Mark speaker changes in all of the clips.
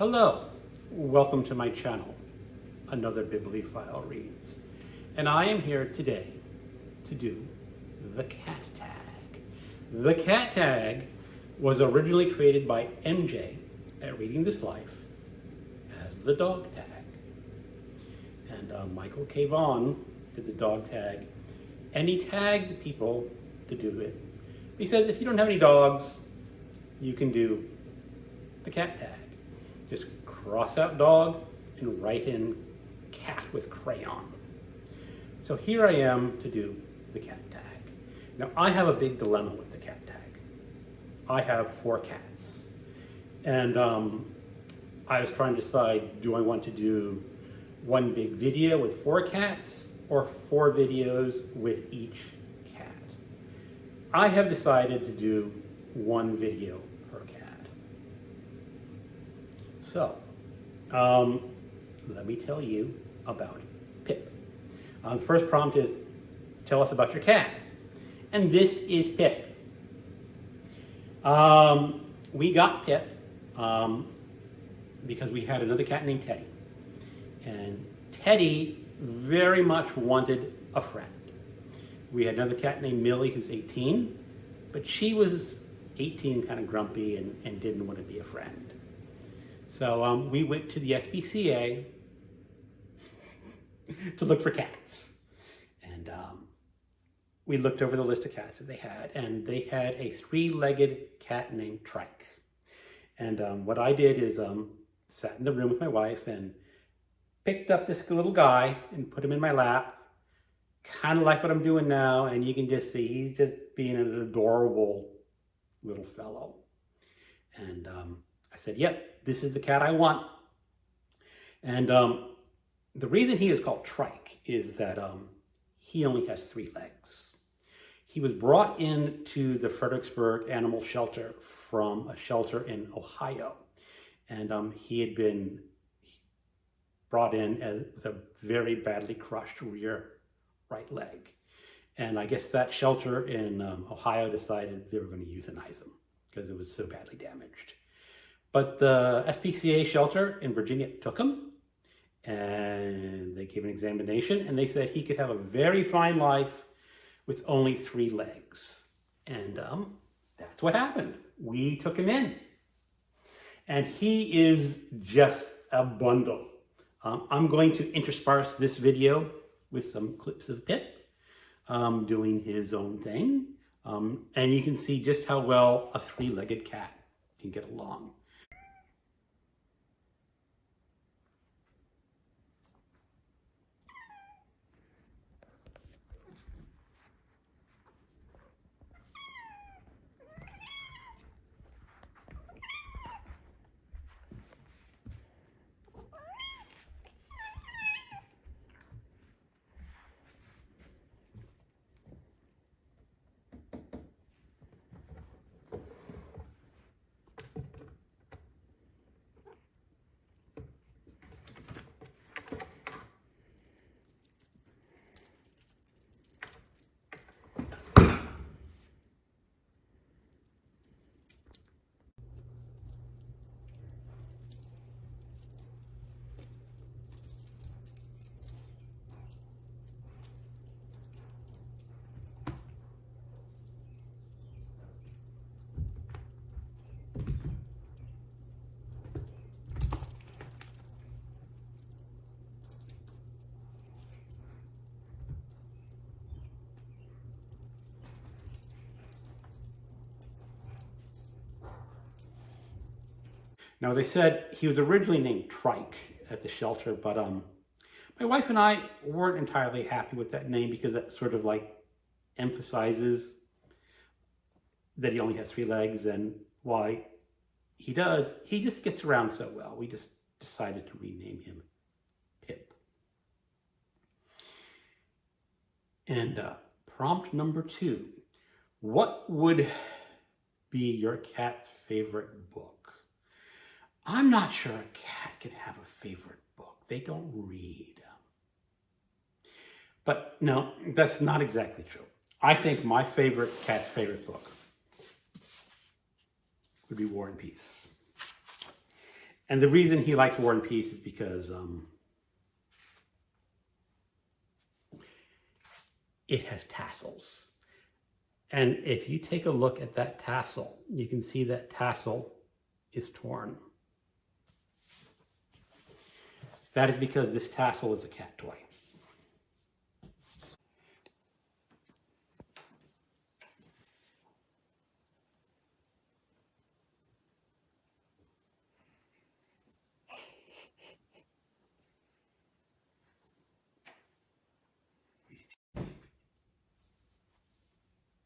Speaker 1: Hello, welcome to my channel, Another Bibliophile Reads. And I am here today to do the cat tag. The cat tag was originally created by MJ at Reading This Life as the dog tag. And Michael K. Vaughan did the dog tag, and he tagged people to do it. He says if you don't have any dogs, you can do the cat tag. Just cross out dog and write in cat with crayon. So here I am to do the cat tag. Now I have a big dilemma with the cat tag. I have 4 cats. And I was trying to decide, do I want to do one big video with 4 cats or 4 videos with each cat? I have decided to do one video per cat. So, let me tell you about Pip. The first prompt is, tell us about your cat. And this is Pip. We got Pip because we had another cat named Teddy. And Teddy very much wanted a friend. We had another cat named Millie who's 18, but she was 18, kind of grumpy and didn't want to be a friend. So we went to the SPCA to look for cats. And we looked over the list of cats that they had, and they had a 3-legged cat named Trike. And what I did is sat in the room with my wife and picked up this little guy and put him in my lap, kind of like what I'm doing now, and you can just see he's just being an adorable little fellow. And I said, yep, this is the cat I want. And the reason he is called Trike is that he only has 3 legs. He was brought into the Fredericksburg Animal Shelter from a shelter in Ohio. And he had been brought in with a very badly crushed rear right leg. And I guess that shelter in Ohio decided they were going to euthanize him because it was so badly damaged. But the SPCA shelter in Virginia took him, and they gave an examination, and they said he could have a very fine life with only 3 legs. And that's what happened. We took him in. And he is just a bundle. I'm going to intersperse this video with some clips of Pip doing his own thing. And you can see just how well a 3-legged cat can get along. Now, they said he was originally named Trike at the shelter, but my wife and I weren't entirely happy with that name because that sort of like emphasizes that he only has 3 legs, and why he just gets around so well. We just decided to rename him Pip. And prompt number 2, what would be your cat's favorite book? I'm not sure a cat can have a favorite book. They don't read. But no, that's not exactly true. I think my cat's favorite book would be War and Peace. And the reason he likes War and Peace is because it has tassels. And if you take a look at that tassel, you can see that tassel is torn. That is because this tassel is a cat toy.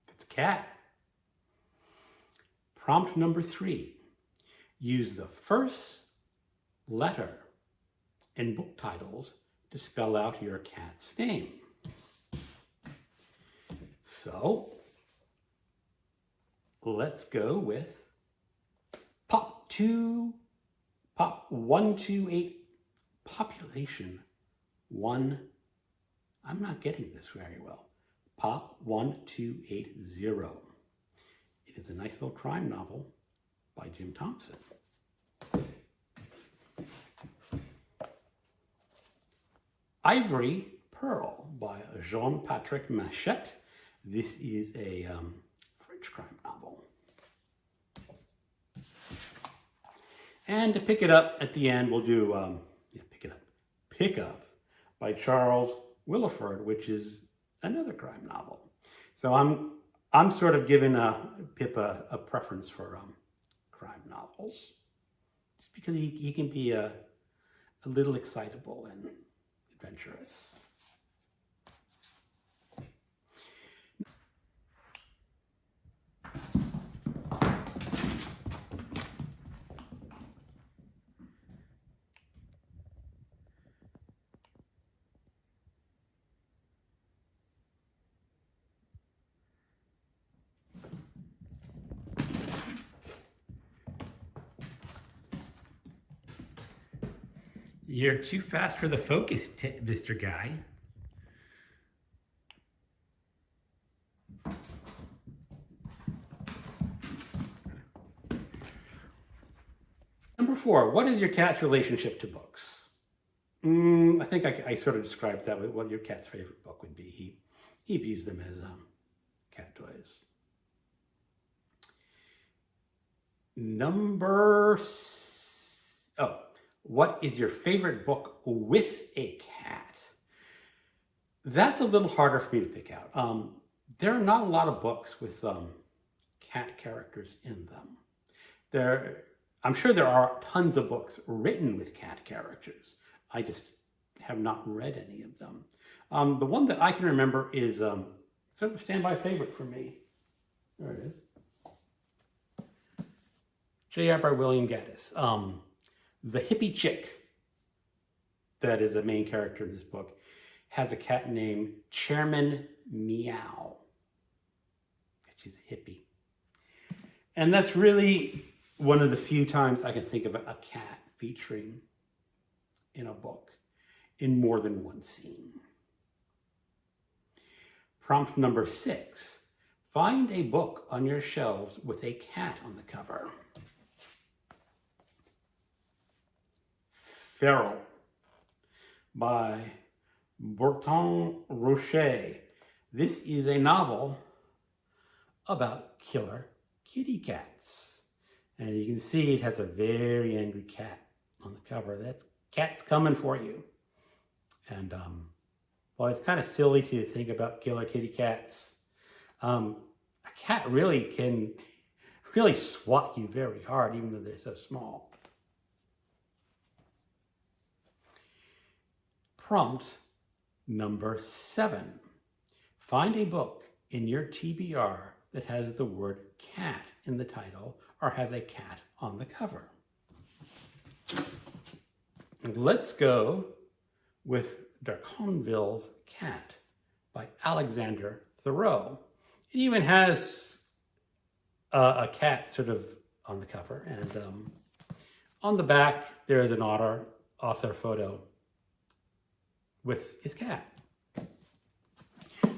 Speaker 1: It's a cat. Prompt number 3. Use the first letter in book titles to spell out your cat's name. So let's go with Pop 128 population 1. I'm not getting this very well. Pop 1280. It is a nice little crime novel by Jim Thompson. Ivory Pearl by Jean-Patrick Machette. This is a French crime novel. And to pick it up at the end, we'll do Pick Up by Charles Willeford, which is another crime novel. So I'm sort of giving Pip a preference for crime novels, just because he can be a little excitable and adventurous. You're too fast for the focus, Mr. Guy. Number 4, what is your cat's relationship to books? I think I sort of described that with what your cat's favorite book would be. He views them as cat toys. What is your favorite book with a cat? That's a little harder for me to pick out. There are not a lot of books with cat characters in them. I'm sure there are tons of books written with cat characters. I just have not read any of them. The one that I can remember is sort of a standby favorite for me. There it is. J.R. by William Gaddis. The hippie chick that is a main character in this book has a cat named Chairman Meow. She's a hippie. And that's really one of the few times I can think of a cat featuring in a book in more than one scene. Prompt number 6. Find a book on your shelves with a cat on the cover. Feral by Bertrand Rocher. This is a novel about killer kitty cats. And you can see it has a very angry cat on the cover. That cat's coming for you. And while it's kind of silly to think about killer kitty cats, a cat really can swat you very hard, even though they're so small. Prompt number 7. Find a book in your TBR that has the word cat in the title or has a cat on the cover. And let's go with Darkoneville's Cat by Alexander Thoreau. It even has a cat sort of on the cover, and on the back there is an author photo with his cat.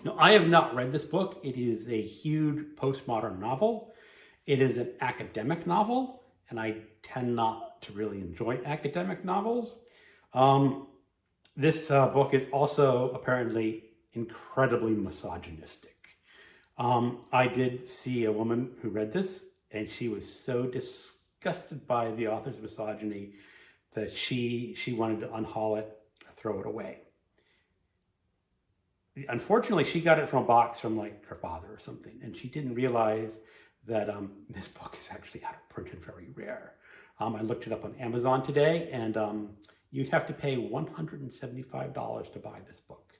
Speaker 1: Now, I have not read this book. It is a huge postmodern novel. It is an academic novel, and I tend not to really enjoy academic novels. This book is also apparently incredibly misogynistic. I did see a woman who read this, and she was so disgusted by the author's misogyny that she wanted to unhaul it or throw it away. Unfortunately, she got it from a box from like her father or something, and she didn't realize that this book is actually out of print and very rare. I looked it up on Amazon today, and you'd have to pay $175 to buy this book.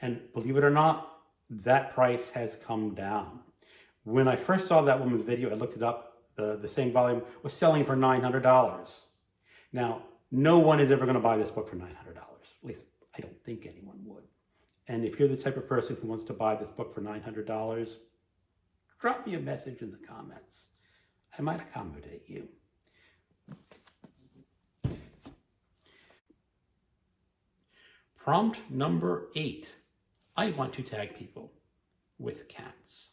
Speaker 1: And believe it or not, that price has come down. When I first saw that woman's video, I looked it up, the same volume was selling for $900. Now, no one is ever going to buy this book for $900. At least I don't think anyone would. And if you're the type of person who wants to buy this book for $900, drop me a message in the comments. I might accommodate you. Prompt number 8. I want to tag people with cats.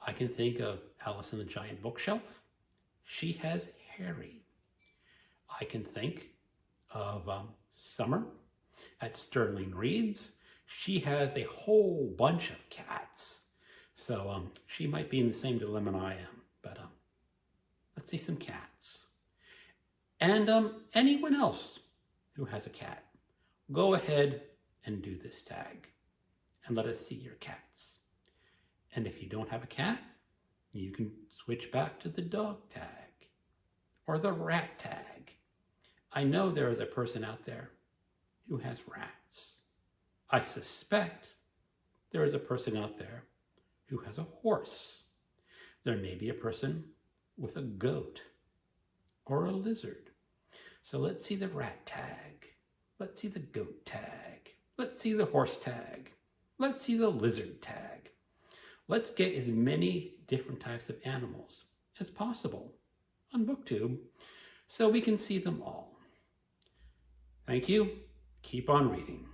Speaker 1: I can think of Alice in the Giant Bookshelf. She has Harry. I can think of Summer at Sterling Reads. She has a whole bunch of cats. So she might be in the same dilemma I am, but let's see some cats. And anyone else who has a cat, go ahead and do this tag and let us see your cats. And if you don't have a cat, you can switch back to the dog tag or the rat tag. I know there is a person out there who has rats. I suspect there is a person out there who has a horse. There may be a person with a goat or a lizard. So let's see the rat tag. Let's see the goat tag. Let's see the horse tag. Let's see the lizard tag. Let's get as many different types of animals as possible on BookTube so we can see them all. Thank you. Keep on reading.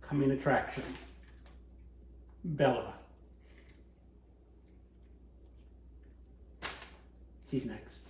Speaker 1: Coming attraction. Bella. She's next.